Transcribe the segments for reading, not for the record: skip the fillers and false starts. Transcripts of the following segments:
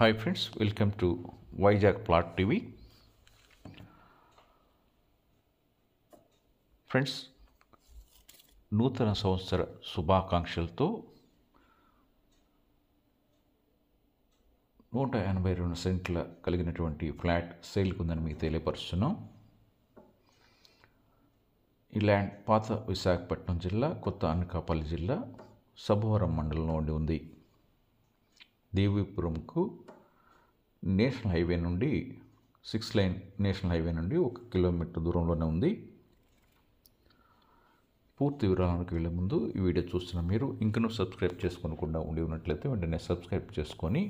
Hi friends, welcome to Vizag plot TV. Friends, నూతన సంవత్సర శుభాకాంక్షలతో 182 సెంట్ల కలిగినటువంటి ఫ్లాట్ సేల్కి ఉందని మీకు తెలియపరుస్తున్నాం. ఈ ల్యాండ్ పాత విశాఖపట్నం జిల్లా, కొత్త అనకాపల్లి జిల్లా, సభవరం మండలంలో ఉంది. దేవీపురంకు నేషనల్ హైవే నుండి 6 లైన్ నేషనల్ హైవే నుండి 1 కిలోమీటర్ దూరంలోనే ఉంది. పూర్తి వివరాలకు వెళ్ళే ముందు ఈ వీడియో చూస్తున్న మీరు ఇంకనూ సబ్స్క్రైబ్ చేసుకోకుండా ఉండి ఉన్నట్లయితే వెంటనే సబ్స్క్రైబ్ చేసుకొని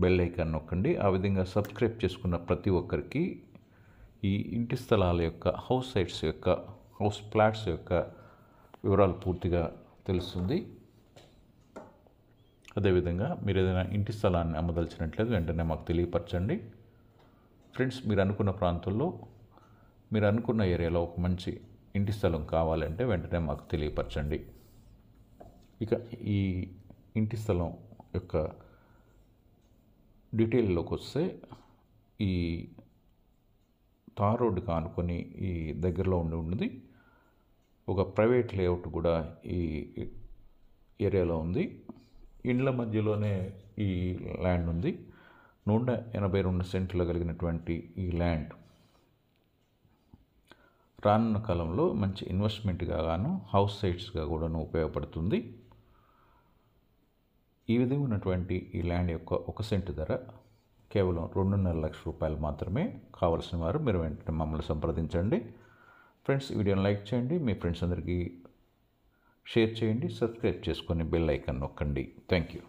బెల్ ఐకాన్ నొక్కండి. ఆ విధంగా సబ్స్క్రైబ్ చేసుకున్న ప్రతి ఒక్కరికి ఈ ఇంటి స్థలాల యొక్క హౌస్ సైట్స్ యొక్క హౌస్ ప్లాట్స్ యొక్క వివరాలు పూర్తిగా తెలుస్తుంది. అదేవిధంగా మీరు ఏదైనా ఇంటి స్థలాన్ని అమ్మదలిచినట్లయితే వెంటనే మాకు తెలియపరచండి. ఫ్రెండ్స్, మీరు అనుకున్న ప్రాంతంలో మీరు అనుకున్న ఏరియాలో ఒక మంచి ఇంటి స్థలం కావాలంటే వెంటనే మాకు తెలియపరచండి. ఇక ఈ ఇంటి స్థలం యొక్క డీటెయిల్లోకి వస్తే, ఈ తార్ రోడ్డుకి ఆనుకొని ఈ దగ్గరలో ఉన్నది ఒక ప్రైవేట్ లేఅవుట్ కూడా ఈ ఏరియాలో ఉంది. ఇండ్ల మధ్యలోనే ఈ ల్యాండ్ ఉంది. 182 సెంట్లు కలిగినటువంటి ఈ ల్యాండ్ రానున్న కాలంలో మంచి ఇన్వెస్ట్మెంట్గా గాను హౌస్ సైట్స్గా కూడా ఉపయోగపడుతుంది. ఈ విధంగా ఉన్నటువంటి ఈ ల్యాండ్ యొక్క 1 సెంటు ధర కేవలం 2.5 లక్షల రూపాయలు మాత్రమే. కావలసిన వారు మీరు వెంటనే మమ్మల్ని సంప్రదించండి. ఫ్రెండ్స్, ఈ వీడియోని లైక్ చేయండి, మీ ఫ్రెండ్స్ అందరికీ షేర్ చేయండి, సబ్స్క్రైబ్ చేసుకొని బెల్ ఐకాన్ నొక్కండి. Thank you.